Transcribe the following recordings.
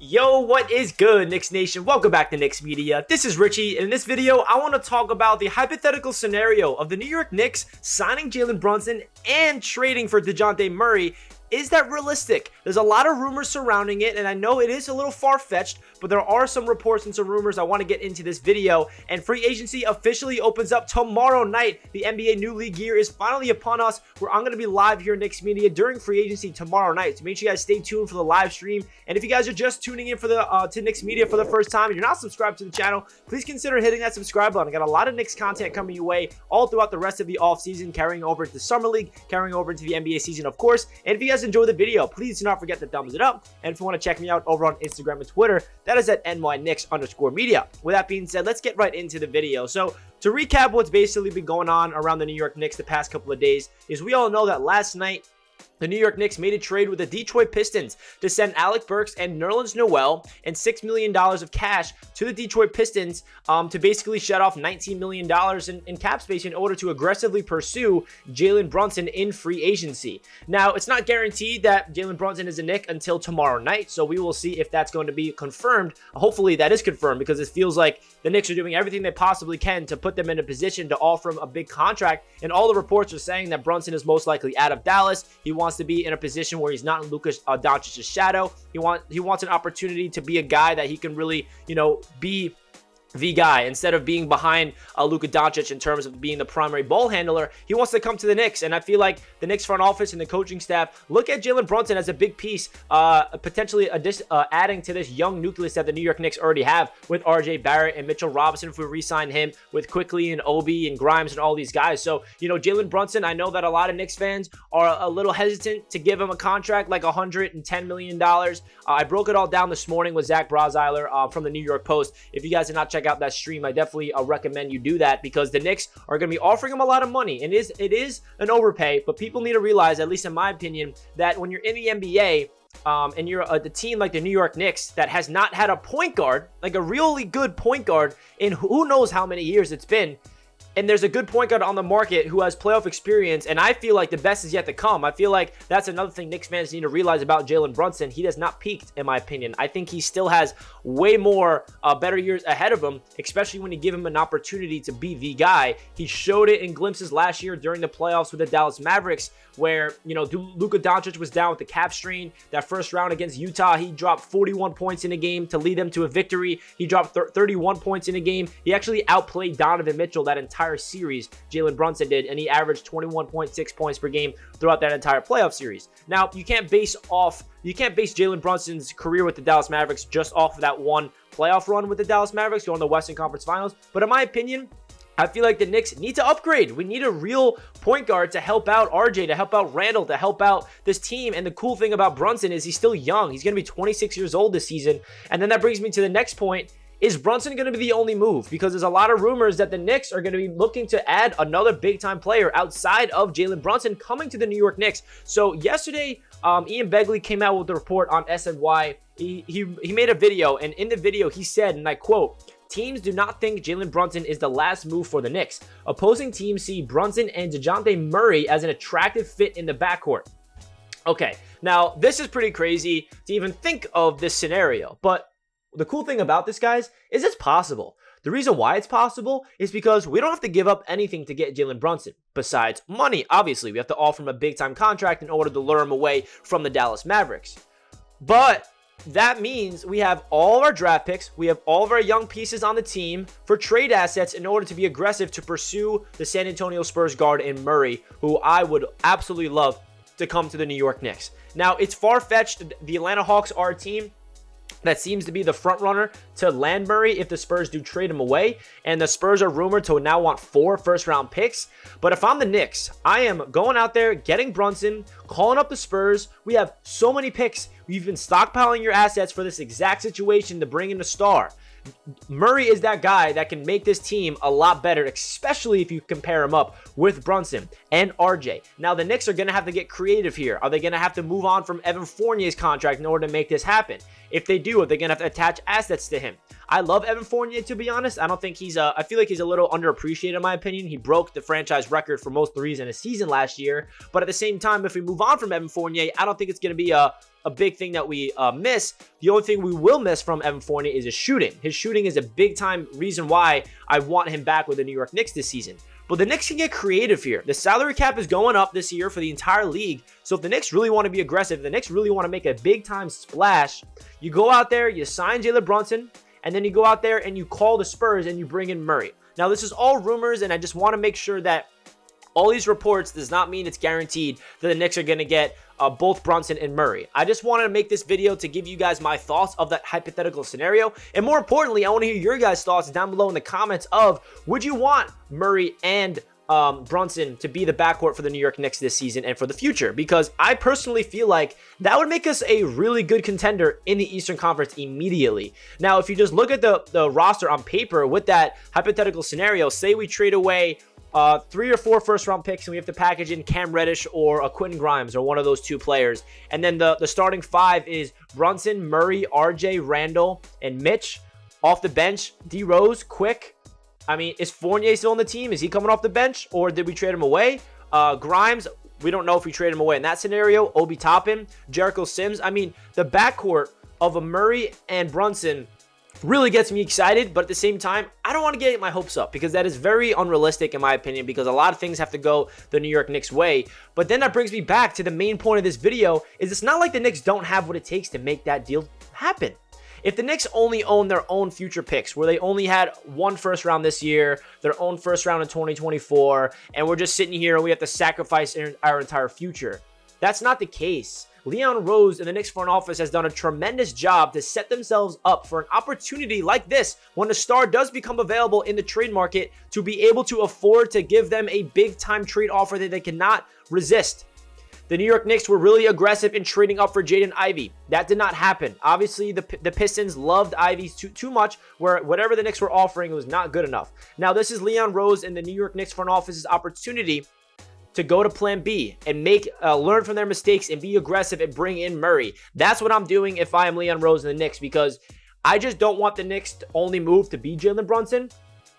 Yo, what is good, Knicks Nation? Welcome back to Knicks Media. This is Richie, and in this video, I want to talk about the hypothetical scenario of the New York Knicks signing Jalen Brunson and trading for Dejounte Murray. Is that realistic? There's a lot of rumors surrounding it, and I know it is a little far-fetched, but there are some reports and some rumors I want to get into this video. And free agency officially opens up tomorrow night. The NBA new league year is finally upon us, where I'm going to be live here in Knicks Media during free agency tomorrow night. So make sure you guys stay tuned for the live stream. And if you guys are just tuning in for the to Knicks Media for the first time and you're not subscribed to the channel, please consider hitting that subscribe button. I got a lot of Knicks content coming your way all throughout the rest of the offseason, carrying over into the Summer League, carrying over into the NBA season, of course. And if you guys enjoy the video, please do not forget to thumbs it up. And if you want to check me out over on Instagram and Twitter, that is at NYKnicks_media. With that being said, let's get right into the video. So to recap what's basically been going on around the New York Knicks the past couple of days is we all know that last night the New York Knicks made a trade with the Detroit Pistons to send Alec Burks and Nerlens Noel and $6 million of cash to the Detroit Pistons to basically shut off $19 million in cap space in order to aggressively pursue Jalen Brunson in free agency. Now, it's not guaranteed that Jalen Brunson is a Knick until tomorrow night, so we will see if that's going to be confirmed. Hopefully, that is confirmed because it feels like the Knicks are doing everything they possibly can to put them in a position to offer him a big contract, and all the reports are saying that Brunson is most likely out of Dallas. He wants to be in a position where he's not in Luka Doncic's shadow. He wants an opportunity to be a guy that he can really, be the guy. Instead of being behind Luka Doncic in terms of being the primary ball handler, he wants to come to the Knicks. And I feel like the Knicks front office and the coaching staff look at Jalen Brunson as a big piece, potentially adding to this young nucleus that the New York Knicks already have with RJ Barrett and Mitchell Robinson if we re-sign him, with Quickly and Obi and Grimes and all these guys. So, Jalen Brunson, I know that a lot of Knicks fans are a little hesitant to give him a contract like $110 million. I broke it all down this morning with Zach Brazeiler from the New York Post. If you guys did not check out that stream, I definitely recommend you do that, because the Knicks are going to be offering him a lot of money, and it is an overpay. But people need to realize, at least in my opinion, that when you're in the NBA and you're the team like the New York Knicks that has not had a point guard, like a really good point guard, in who knows how many years it's been, and there's a good point guard on the market who has playoff experience, and I feel like the best is yet to come. I feel like that's another thing Knicks fans need to realize about Jalen Brunson. He has not peaked, in my opinion. I think he still has way more better years ahead of him, especially when you give him an opportunity to be the guy. He showed it in glimpses last year during the playoffs with the Dallas Mavericks, where, Luka Doncic was down with the calf strain. That first round against Utah, he dropped 41 points in a game to lead them to a victory. He dropped 31 points in a game. He actually outplayed Donovan Mitchell that entire series, Jalen Brunson did, and he averaged 21.6 points per game throughout that entire playoff series. Now, you can't base Jalen Brunson's career with the Dallas Mavericks just off of that one playoff run with the Dallas Mavericks going to the Western Conference Finals, but in my opinion, I feel like the Knicks need to upgrade. We need a real point guard to help out RJ, to help out Randall, to help out this team. And the cool thing about Brunson is he's still young. He's going to be 26 years old this season. And then that brings me to the next point. Is Brunson going to be the only move? Because there's a lot of rumors that the Knicks are going to be looking to add another big-time player outside of Jalen Brunson coming to the New York Knicks. So yesterday, Ian Begley came out with a report on SNY. He made a video, and in the video he said, and I quote, "Teams do not think Jalen Brunson is the last move for the Knicks. Opposing teams see Brunson and Dejounte Murray as an attractive fit in the backcourt." Okay, now this is pretty crazy to even think of this scenario, but the cool thing about this, guys, is it's possible. The reason why it's possible is because we don't have to give up anything to get Jalen Brunson. Besides money, obviously, we have to offer him a big-time contract in order to lure him away from the Dallas Mavericks. But that means we have all of our draft picks, we have all of our young pieces on the team for trade assets in order to be aggressive to pursue the San Antonio Spurs guard in Murray, who I would absolutely love to come to the New York Knicks. Now, it's far-fetched. The Atlanta Hawks are a team that seems to be the front runner to land Murray if the Spurs do trade him away. And the Spurs are rumored to now want 4 first-round picks. But if I'm the Knicks, I am going out there, getting Brunson, calling up the Spurs. We have so many picks. We've been stockpiling your assets for this exact situation to bring in a star. Murray is that guy that can make this team a lot better, especially if you compare him up with Brunson and RJ. Now, the Knicks are going to have to get creative here. Are they going to have to move on from Evan Fournier's contract in order to make this happen? If they do, are they going to have to attach assets to him? I love Evan Fournier, to be honest. I don't think he's I feel like he's a little underappreciated in my opinion. He broke the franchise record for most threes in a season last year. But at the same time, if we move on from Evan Fournier, I don't think it's going to be a big thing that we miss. The only thing we will miss from Evan Fournier is his shooting. His shooting is a big time reason why I want him back with the New York Knicks this season. But the Knicks can get creative here. The salary cap is going up this year for the entire league. So if the Knicks really want to be aggressive, if the Knicks really want to make a big time splash, you go out there, you sign Jalen Brunson, and then you go out there and you call the Spurs and you bring in Murray. Now this is all rumors, and I just want to make sure that all these reports does not mean it's guaranteed that the Knicks are going to get both Brunson and Murray. I just wanted to make this video to give you guys my thoughts of that hypothetical scenario. And more importantly, I want to hear your guys' thoughts down below in the comments of, would you want Murray and Brunson to be the backcourt for the New York Knicks this season and for the future? Because I personally feel like that would make us a really good contender in the Eastern Conference immediately. Now, if you just look at the roster on paper with that hypothetical scenario, say we trade away 3 or 4 first-round picks, and we have to package in Cam Reddish or a Quentin Grimes or one of those 2 players. And then the starting 5 is Brunson, Murray, RJ, Randall, and Mitch. Off the bench, D Rose, Quick. I mean, is Fournier still on the team? Is he coming off the bench, or did we trade him away? Grimes, we don't know if we trade him away in that scenario. Obi Toppin, Jericho Sims. I mean, the backcourt of a Murray and Brunson really gets me excited, but at the same time, I don't want to get my hopes up because that is very unrealistic in my opinion, because a lot of things have to go the New York Knicks way. But then that brings me back to the main point of this video, is it's not like the Knicks don't have what it takes to make that deal happen. If the Knicks only own their own future picks, where they only had 1 first round this year, their own first round in 2024, and we're just sitting here and we have to sacrifice our entire future, that's not the case. Leon Rose and the Knicks front office has done a tremendous job to set themselves up for an opportunity like this when a star does become available in the trade market, to be able to afford to give them a big-time trade offer that they cannot resist. The New York Knicks were really aggressive in trading up for Jaden Ivey. That did not happen. Obviously, the Pistons loved Ivey too much, where whatever the Knicks were offering was not good enough. Now, this is Leon Rose and the New York Knicks front office's opportunity to go to plan B and learn from their mistakes and be aggressive and bring in Murray. That's what I'm doing if I am Leon Rose and the Knicks, because I just don't want the Knicks to only move to be Jalen Brunson.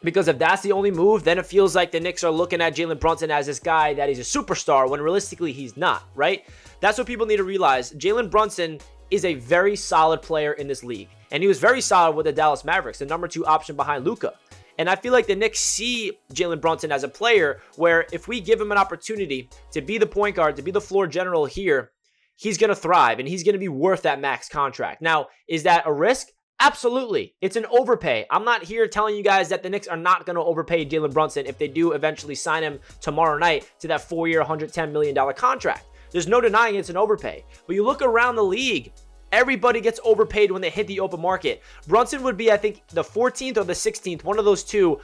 Because if that's the only move, then it feels like the Knicks are looking at Jalen Brunson as this guy that he's a superstar, when realistically he's not, right? That's what people need to realize. Jalen Brunson is a very solid player in this league, and he was very solid with the Dallas Mavericks, the number 2 option behind Luka. And I feel like the Knicks see Jalen Brunson as a player where if we give him an opportunity to be the point guard, to be the floor general here, he's going to thrive and he's going to be worth that max contract. Now, is that a risk? Absolutely. It's an overpay. I'm not here telling you guys that the Knicks are not going to overpay Jalen Brunson if they do eventually sign him tomorrow night to that 4-year, $110 million contract. There's no denying it's an overpay. But you look around the league, everybody gets overpaid when they hit the open market. Brunson would be, I think, the 14th or the 16th, one of those 2,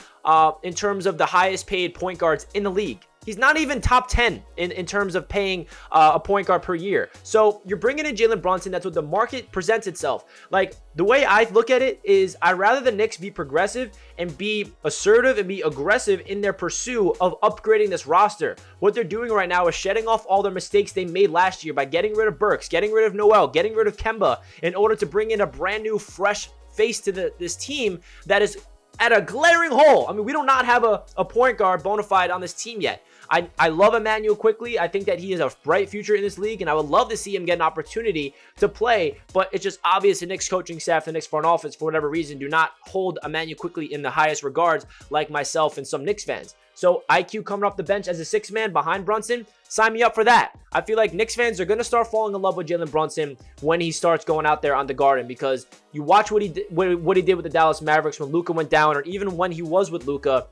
in terms of the highest paid point guards in the league. He's not even top 10 in terms of paying a point guard per year. So you're bringing in Jalen Brunson. That's what the market presents itself. Like, the way I look at it is, I'd rather the Knicks be progressive and be assertive and be aggressive in their pursuit of upgrading this roster. What they're doing right now is shedding off all their mistakes they made last year by getting rid of Burks, getting rid of Noel, getting rid of Kemba, in order to bring in a brand new, fresh face to this team that is at a glaring hole. I mean, we do not have a point guard bona fide on this team yet. I love Emmanuel Quickly. I think that he has a bright future in this league, and I would love to see him get an opportunity to play, but it's just obvious the Knicks coaching staff, the Knicks front office, for whatever reason, do not hold Emmanuel Quickly in the highest regards, like myself and some Knicks fans. So IQ coming off the bench as a 6th man behind Brunson, sign me up for that. I feel like Knicks fans are going to start falling in love with Jalen Brunson when he starts going out there on the Garden, because you watch what he did with the Dallas Mavericks when Luka went down, or even when he was with Luka.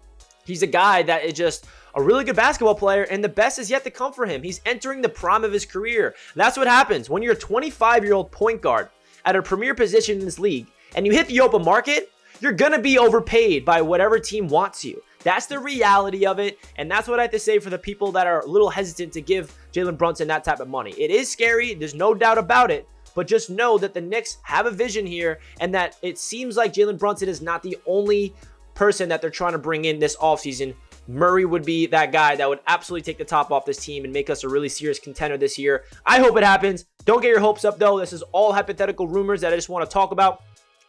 He's a guy that is just a really good basketball player, and the best is yet to come for him. He's entering the prime of his career. That's what happens when you're a 25-year-old point guard at a premier position in this league, and you hit the open market. You're going to be overpaid by whatever team wants you. That's the reality of it, and that's what I have to say for the people that are a little hesitant to give Jalen Brunson that type of money. It is scary. There's no doubt about it, but just know that the Knicks have a vision here, and that it seems like Jalen Brunson is not the only person that they're trying to bring in this offseason. Murray would be that guy that would absolutely take the top off this team and make us a really serious contender this year. I hope it happens. Don't get your hopes up, though. This is all hypothetical rumors that I just want to talk about.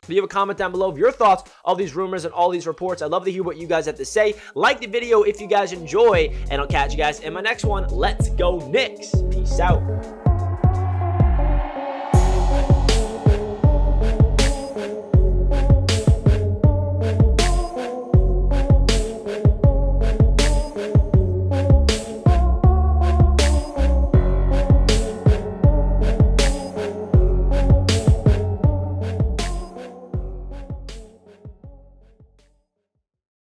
Leave a comment down below of your thoughts of these rumors and all these reports. I'd love to hear what you guys have to say. Like the video if you guys enjoy, and I'll catch you guys in my next one. Let's go Knicks. Peace out.